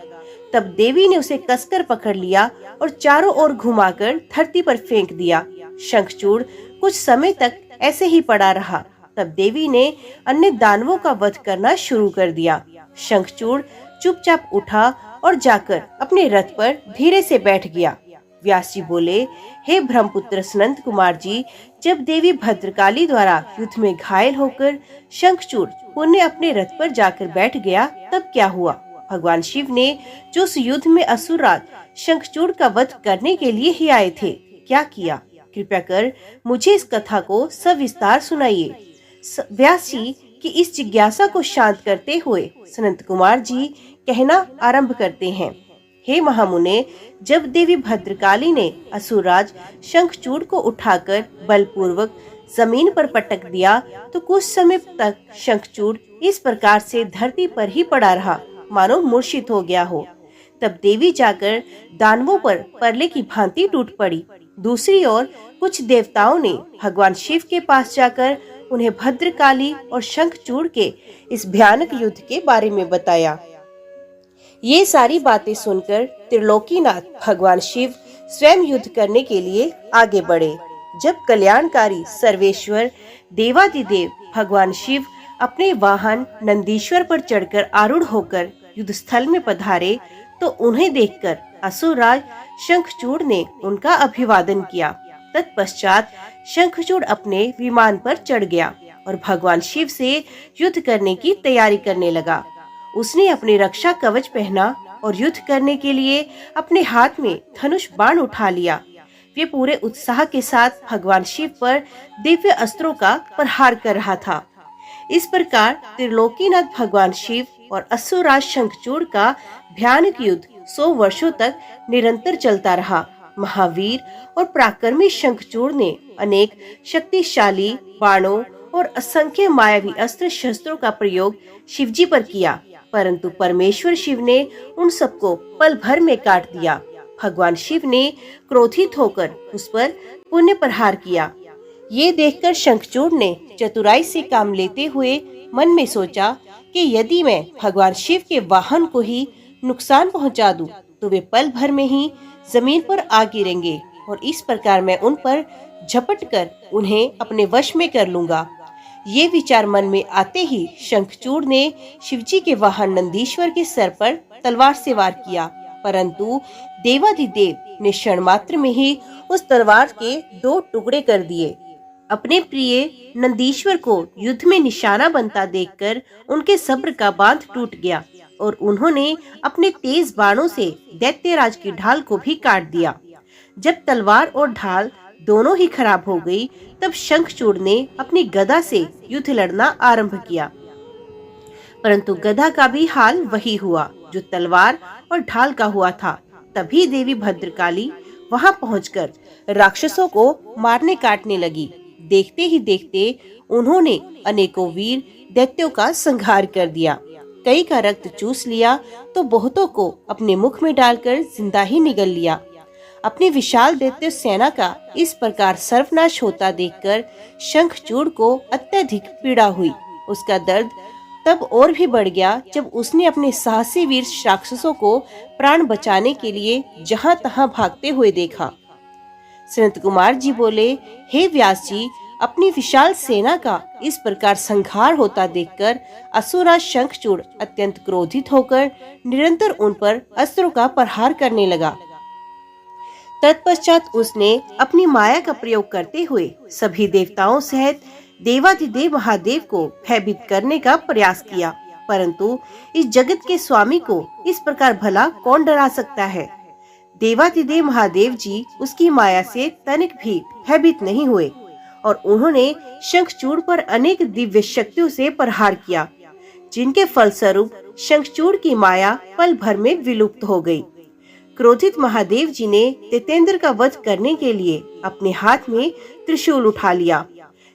तब देवी ने उसे कसकर पकड़ लिया और चारों ओर घुमाकर धरती पर फेंक दिया। शंखचूड़ कुछ समय तक ऐसे ही पड़ा रहा। तब देवी ने अन्य दानवों का वध करना शुरू कर दिया। शंखचूड़ चुपचाप उठा और जाकर अपने रथ पर धीरे से बैठ गया। व्यास जी बोले, हे ब्रह्मपुत्र सनंत कुमार जी, जब देवी भद्रकाली द्वारा युद्ध में घायल होकर शंखचूड़ पुनः अपने रथ पर जाकर बैठ गया, तब क्या हुआ? भगवान शिव ने जो उस युद्ध में असुरराज शंखचूड़ का वध करने के लिए ही आए थे, क्या किया? कृपया कर मुझे इस कथा को सविस्तार सुनाइए। व्यास जी की इस जिज्ञासा को शांत करते हुए सनंत कुमार जी कहना आरंभ करते हैं। हे महामुने, जब देवी भद्रकाली ने असुरराज शंखचूड़ को उठाकर बलपूर्वक जमीन पर पटक दिया तो कुछ समय तक शंखचूड़ इस प्रकार से धरती पर ही पड़ा रहा, मानो मूर्छित हो गया हो। तब देवी जाकर दानवों पर परले की भांति टूट पड़ी। दूसरी ओर कुछ देवताओं ने भगवान शिव के पास जाकर उन्हें भद्रकाली और शंखचूड़ के इस भयानक युद्ध के बारे में बताया। ये सारी बातें सुनकर त्रिलोकीनाथ भगवान शिव स्वयं युद्ध करने के लिए आगे बढ़े। जब कल्याणकारी सर्वेश्वर देवादिदेव भगवान शिव अपने वाहन नंदीश्वर पर चढ़कर आरूढ़ होकर युद्ध स्थल में पधारे तो उन्हें देखकर असुरराज शंखचूड़ ने उनका अभिवादन किया। तत्पश्चात शंखचूड़ अपने विमान पर चढ़ गया और भगवान शिव से युद्ध करने की तैयारी करने लगा। उसने अपने रक्षा कवच पहना और युद्ध करने के लिए अपने हाथ में धनुष बाण उठा लिया। वे पूरे उत्साह के साथ भगवान शिव पर दिव्य अस्त्रों का प्रहार कर रहा था। इस प्रकार त्रिलोकीनाथ भगवान शिव और असुरराज शंखचूड़ का भयानक युद्ध 100 वर्षों तक निरंतर चलता रहा। महावीर और पराक्रमी शंखचूड़ ने अनेक शक्तिशाली बाणों और असंख्य मायावी अस्त्र शस्त्रों का प्रयोग शिवजी पर किया, परंतु परमेश्वर शिव ने उन सबको पल भर में काट दिया। भगवान शिव ने क्रोधित होकर उस पर पुण्य प्रहार किया। ये देखकर शंखचूड़ ने चतुराई से काम लेते हुए मन में सोचा कि यदि मैं भगवान शिव के वाहन को ही नुकसान पहुंचा दूं, तो वे पल भर में ही जमीन पर आ गिरेंगे और इस प्रकार मैं उन पर झपट कर उन्हें अपने वश में कर लूंगा। ये विचार मन में आते ही शंखचूड़ ने शिवजी के वाहन नंदीश्वर के सर पर तलवार से वार किया, परंतु देवाधिदेव ने क्षण मात्र में ही उस तलवार के 2 टुकड़े कर दिए। अपने प्रिय नंदीश्वर को युद्ध में निशाना बनता देखकर उनके सब्र का बांध टूट गया और उन्होंने अपने तेज बाणों से दैत्यराज की ढाल को भी काट दिया। जब तलवार और ढाल दोनों ही खराब हो गई, तब शंखचूड़ ने अपनी गदा से युद्ध लड़ना आरंभ किया, परंतु गदा का भी हाल वही हुआ जो तलवार और ढाल का हुआ था। तभी देवी भद्रकाली वहां पहुंचकर राक्षसों को मारने काटने लगी। देखते ही देखते उन्होंने अनेकों वीर दैत्यों का संहार कर दिया। कई का रक्त चूस लिया तो बहुतों को अपने मुख में डालकर जिंदा ही निगल लिया। अपनी विशाल दैत्य सेना का इस प्रकार सर्वनाश होता देखकर शंखचूड़ को अत्यधिक पीड़ा हुई। उसका दर्द तब और भी बढ़ गया जब उसने अपने साहसी वीर राक्षसों को प्राण बचाने के लिए जहां तहां भागते हुए देखा। सनत कुमार जी बोले, हे व्यास जी, अपनी विशाल सेना का इस प्रकार संहार होता देखकर असुरराज शंखचूड़ अत्यंत क्रोधित होकर निरंतर उन पर अस्त्रों का प्रहार करने लगा। तत्पश्चात उसने अपनी माया का प्रयोग करते हुए सभी देवताओं सहित देवाधिदेव महादेव को भयभीत करने का प्रयास किया, परंतु इस जगत के स्वामी को इस प्रकार भला कौन डरा सकता है। देवाधिदेव महादेव जी उसकी माया से तनिक भी भयभीत नहीं हुए और उन्होंने शंखचूड़ पर अनेक दिव्य शक्तियों से प्रहार किया, जिनके फलस्वरूप शंखचूड़ की माया पल भर में विलुप्त हो गई। क्रोधित महादेव जी ने दैत्येंद्र का वध करने के लिए अपने हाथ में त्रिशूल उठा लिया।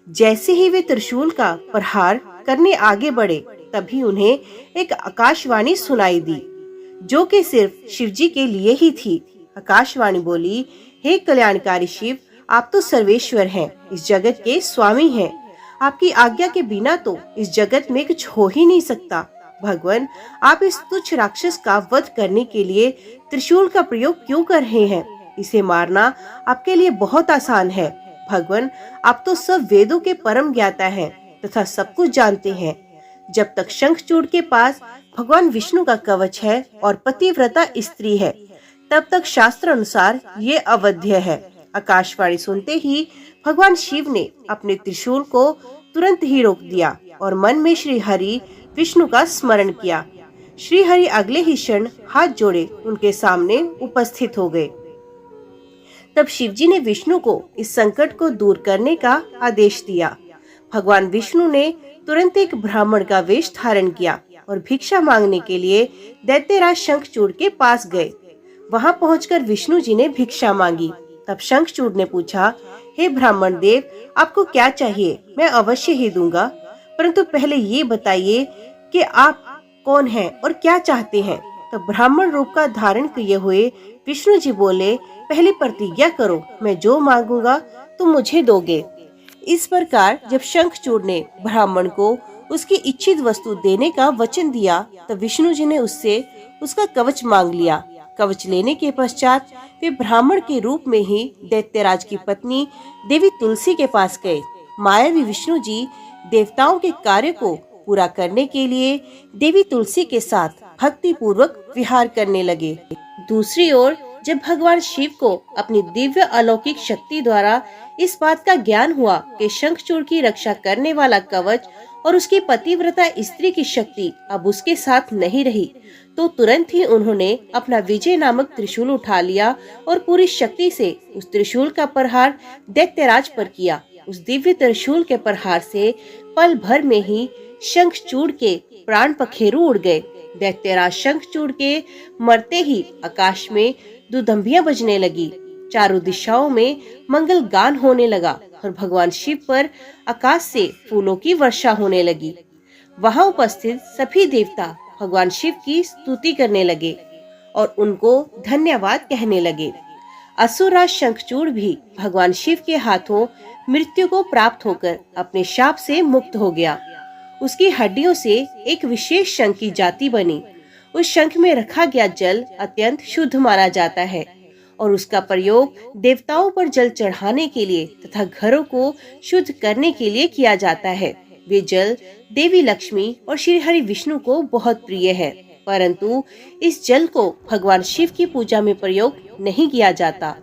जैसे ही वे त्रिशूल का प्रहार करने आगे बढ़े, तभी उन्हें एक आकाशवाणी सुनाई दी, जो कि सिर्फ शिवजी के लिए ही थी। आकाशवाणी बोली, हे कल्याणकारी शिव, आप तो सर्वेश्वर हैं, इस जगत के स्वामी हैं। आपकी आज्ञा के बिना तो इस जगत में कुछ हो ही नहीं सकता। भगवान, आप इस तुच्छ राक्षस का वध करने के लिए त्रिशूल का प्रयोग क्यों कर रहे हैं? इसे मारना आपके लिए बहुत आसान है। भगवान, आप तो सब वेदों के परम ज्ञाता हैं तथा सब कुछ जानते हैं। जब तक शंखचूड़ के पास भगवान विष्णु का कवच है और पतिव्रता स्त्री है, तब तक शास्त्र अनुसार ये अवध्य है। आकाशवाणी सुनते ही भगवान शिव ने अपने त्रिशूल को तुरंत ही रोक दिया और मन में श्री हरि विष्णु का स्मरण किया। श्री हरि अगले ही क्षण हाथ जोड़े उनके सामने उपस्थित हो गए। तब शिवजी ने विष्णु को इस संकट को दूर करने का आदेश दिया। भगवान विष्णु ने तुरंत एक ब्राह्मण का वेश धारण किया और भिक्षा मांगने के लिए दैत्यराज शंखचूड़ के पास गए। वहां पहुंचकर विष्णु जी ने भिक्षा मांगी। तब शंखचूड़ ने पूछा, हे ब्राह्मण देव, आपको क्या चाहिए? मैं अवश्य ही दूंगा, परंतु पहले ये बताइए कि आप कौन हैं और क्या चाहते हैं। तब ब्राह्मण रूप का धारण किए हुए विष्णु जी बोले, पहले प्रतिज्ञा करो, मैं जो मांगूंगा तुम मुझे दोगे। इस प्रकार जब शंखचूड़ ने ब्राह्मण को उसकी इच्छित वस्तु देने का वचन दिया, तब विष्णु जी ने उससे उसका कवच मांग लिया। कवच लेने के पश्चात वे ब्राह्मण के रूप में ही दैत्यराज की पत्नी देवी तुलसी के पास गए। मायावी विष्णु जी देवताओं के कार्य को पूरा करने के लिए देवी तुलसी के साथ भक्ति पूर्वक विहार करने लगे। दूसरी ओर जब भगवान शिव को अपनी दिव्य अलौकिक शक्ति द्वारा इस बात का ज्ञान हुआ कि शंखचूड़ की रक्षा करने वाला कवच और उसकी पतिव्रता स्त्री की शक्ति अब उसके साथ नहीं रही, तो तुरंत ही उन्होंने अपना विजय नामक त्रिशूल उठा लिया और पूरी शक्ति से उस त्रिशूल का प्रहार दैत्यराज पर किया। उस दिव्य त्रिशूल के प्रहार से पल भर में ही शंखचूड़ के प्राण पखेरु उड़ गए। दैत्यराज शंखचूड़ के मरते ही आकाश में दुदंबियां बजने लगी, चारों दिशाओं में मंगल गान होने लगा और भगवान शिव पर आकाश से फूलों की वर्षा होने लगी। वहां उपस्थित सभी देवता भगवान शिव की स्तुति करने लगे और उनको धन्यवाद कहने लगे। असुरराज शंखचूड़ भी भगवान शिव के हाथों मृत्यु को प्राप्त होकर अपने शाप से मुक्त हो गया। उसकी हड्डियों से एक विशेष शंख की जाति बनी। उस शंख में रखा गया जल अत्यंत शुद्ध माना जाता है और उसका प्रयोग देवताओं पर जल चढ़ाने के लिए तथा घरों को शुद्ध करने के लिए किया जाता है। वे जल देवी लक्ष्मी और श्री हरि विष्णु को बहुत प्रिय है, परंतु इस जल को भगवान शिव की पूजा में प्रयोग नहीं किया जाता।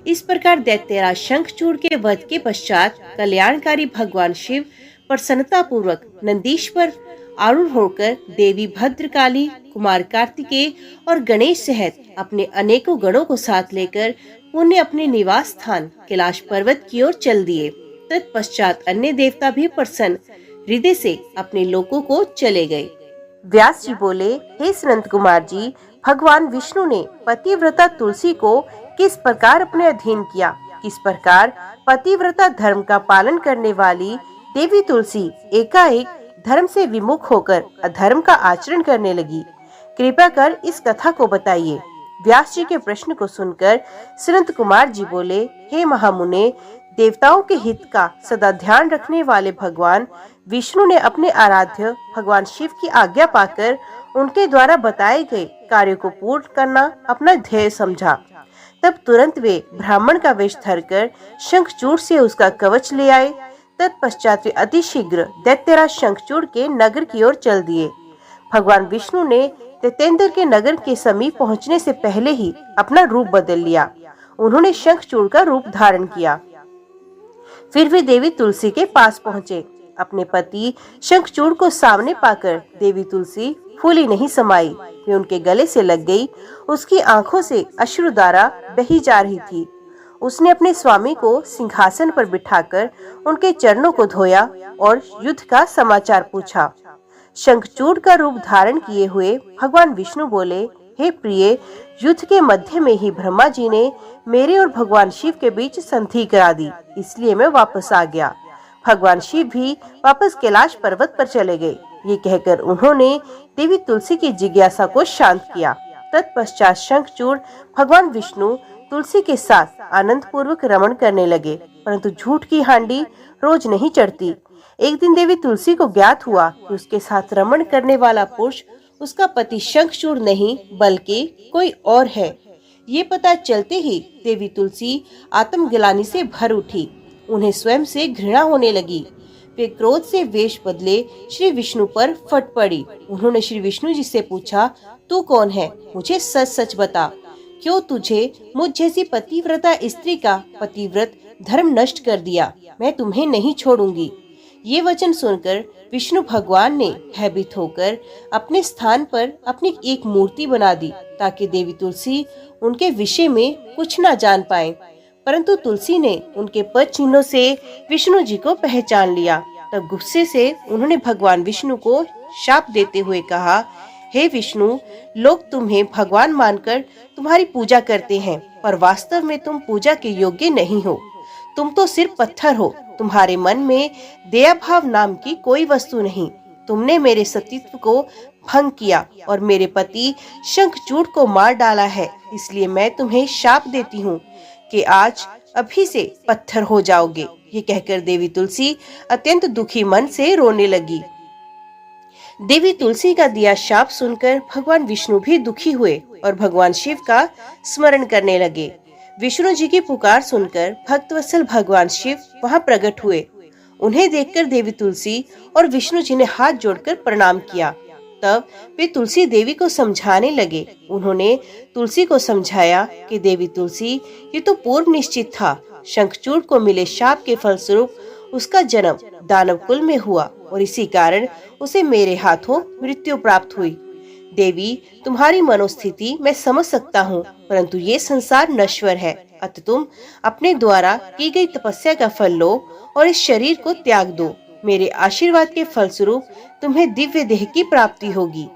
इस प्रकार दैत्यराज शंखचूड़ के वध के पश्चात कल्याणकारी भगवान शिव प्रसन्नता पूर्वक नंदीश पर आरूढ़ होकर देवी भद्रकाली, कुमार कार्तिकेय और गणेश सहित अपने अनेकों गणों को साथ लेकर पुण्य अपने निवास स्थान कैलाश पर्वत की ओर चल दिए। तत्पश्चात अन्य देवता भी प्रसन्न हृदय से अपने लोकों को चले गए। व्यास जी बोले, हे सनंत कुमार जी, भगवान विष्णु ने पतिव्रता तुलसी को किस प्रकार अपने अधीन किया, किस प्रकार पतिव्रता धर्म का पालन करने वाली देवी तुलसी एकाएक धर्म से विमुख होकर अधर्म का आचरण करने लगी, कृपया कर इस कथा को बताइए। व्यास जी के प्रश्न को सुनकर सनंत कुमार जी बोले, हे महामुने, देवताओं के हित का सदा ध्यान रखने वाले भगवान विष्णु ने अपने आराध्य भगवान शिव की आज्ञा पाकर उनके द्वारा बताए गए कार्य को पूर्ण करना अपना ध्येय समझा। तब तुरंत वे ब्राह्मण का वेश धरकर शंखचूड़ से उसका कवच ले आए। तत्पश्चात वे अतिशीघ्र दैत्यराज शंखचूड़ के नगर की ओर चल दिए। भगवान विष्णु ने दैत्येंद्र के नगर के समीप पहुंचने से पहले ही अपना रूप बदल लिया। उन्होंने शंखचूड़ का रूप धारण किया। फिर वे देवी तुलसी के पास पहुँचे। अपने पति शंखचूड़ को सामने पाकर देवी तुलसी फूली नहीं समाई, वे उनके गले से लग गई। उसकी आंखों से अश्रुधारा बही जा रही थी। उसने अपने स्वामी को सिंहासन पर बिठाकर उनके चरणों को धोया और युद्ध का समाचार पूछा। शंखचूड़ का रूप धारण किए हुए भगवान विष्णु बोले, हे प्रिय, युद्ध के मध्य में ही ब्रह्मा जी ने मेरे और भगवान शिव के बीच संधि करा दी, इसलिए मैं वापस आ गया। भगवान शिव भी वापस कैलाश पर्वत पर चले गए। ये कहकर उन्होंने देवी तुलसी की जिज्ञासा को शांत किया। तत्पश्चात शंखचूड़ भगवान विष्णु तुलसी के साथ आनंद पूर्वक रमण करने लगे, परंतु झूठ की हांडी रोज नहीं चढ़ती। एक दिन देवी तुलसी को ज्ञात हुआ कि उसके साथ रमण करने वाला पुरुष उसका पति शंखचूड़ नहीं बल्कि कोई और है। ये पता चलते ही देवी तुलसी आत्मग्लानि से भर उठी। उन्हें स्वयं से घृणा होने लगी। वे क्रोध से वेश बदले श्री विष्णु पर फट पड़ी। उन्होंने श्री विष्णु जी से पूछा, तू कौन है? मुझे सच सच बता। क्यों तुझे मुझ जैसी पतिव्रता स्त्री का पतिव्रत धर्म नष्ट कर दिया? मैं तुम्हें नहीं छोड़ूंगी। ये वचन सुनकर विष्णु भगवान ने भयभीत होकर अपने स्थान पर अपनी एक मूर्ति बना दी ताकि देवी तुलसी उनके विषय में कुछ न जान पाए। परंतु तुलसी ने उनके पद चिन्हों से विष्णु जी को पहचान लिया। तब गुस्से से उन्होंने भगवान विष्णु को शाप देते हुए कहा, हे विष्णु, लोग तुम्हें भगवान मानकर तुम्हारी पूजा करते हैं, पर वास्तव में तुम पूजा के योग्य नहीं हो। तुम तो सिर्फ पत्थर हो। तुम्हारे मन में दया भाव नाम की कोई वस्तु नहीं। तुमने मेरे सतीत्व को भंग किया और मेरे पति शंखचूड़ को मार डाला है। इसलिए मैं तुम्हें शाप देती हूँ कि आज अभी से पत्थर हो जाओगे। ये कहकर देवी तुलसी अत्यंत दुखी मन से रोने लगी। देवी तुलसी का दिया शाप सुनकर भगवान विष्णु भी दुखी हुए और भगवान शिव का स्मरण करने लगे। विष्णु जी की पुकार सुनकर भक्तवत्सल भगवान शिव वहां प्रकट हुए। उन्हें देखकर देवी तुलसी और विष्णु जी ने हाथ जोड़कर प्रणाम किया। तब वे तुलसी देवी को समझाने लगे। उन्होंने तुलसी को समझाया कि देवी तुलसी, ये तो पूर्व निश्चित था। शंखचूड़ को मिले शाप के फलस्वरूप उसका जन्म दानव कुल में हुआ और इसी कारण उसे मेरे हाथों मृत्यु प्राप्त हुई। देवी, तुम्हारी मनोस्थिति मैं समझ सकता हूँ, परंतु ये संसार नश्वर है। अतः तुम अपने द्वारा की गई तपस्या का फल लो और इस शरीर को त्याग दो। मेरे आशीर्वाद के फलस्वरूप तुम्हें दिव्य देह की प्राप्ति होगी।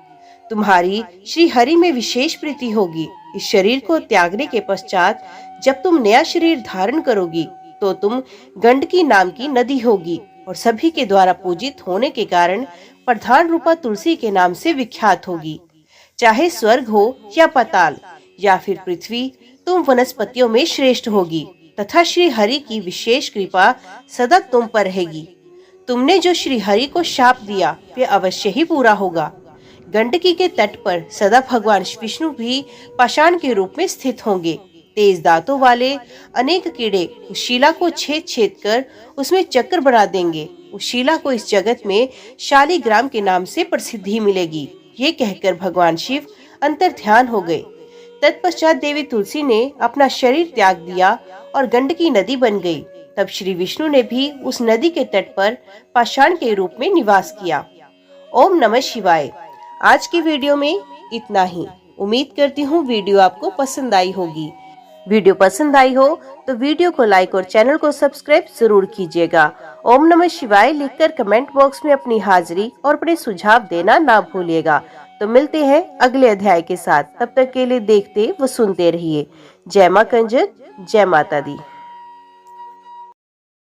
तुम्हारी श्री हरि में विशेष प्रीति होगी। इस शरीर को त्यागने के पश्चात जब तुम नया शरीर धारण करोगी तो तुम गंडकी नाम की नदी होगी और सभी के द्वारा पूजित होने के कारण प्रधान रूपा तुलसी के नाम से विख्यात होगी। चाहे स्वर्ग हो या पाताल या फिर पृथ्वी, तुम वनस्पतियों में श्रेष्ठ होगी तथा श्री हरि की विशेष कृपा सदा तुम पर रहेगी। तुमने जो श्री हरि को शाप दिया वे अवश्य ही पूरा होगा। गंडकी के तट पर सदा भगवान विष्णु भी पाषाण के रूप में स्थित होंगे। तेज दांतों वाले अनेक कीड़े उस शिला को छेद छेद कर उसमें चक्र बना देंगे। उस शिला को इस जगत में शालिग्राम के नाम से प्रसिद्धि मिलेगी। ये कहकर भगवान शिव अंतर ध्यान हो गए। तत्पश्चात देवी तुलसी ने अपना शरीर त्याग दिया और गंडकी नदी बन गई। तब श्री विष्णु ने भी उस नदी के तट पर पाषाण के रूप में निवास किया। ओम नमः शिवाय। आज की वीडियो में इतना ही। उम्मीद करती हूँ वीडियो आपको पसंद आई होगी। वीडियो पसंद आई हो तो वीडियो को लाइक और चैनल को सब्सक्राइब जरूर कीजिएगा। ओम नमः शिवाय लिखकर कमेंट बॉक्स में अपनी हाजिरी और अपने सुझाव देना ना भूलिएगा। तो मिलते हैं अगले अध्याय के साथ। तब तक के लिए देखते व सुनते रहिए। जय मां कंजक, जय माता दी।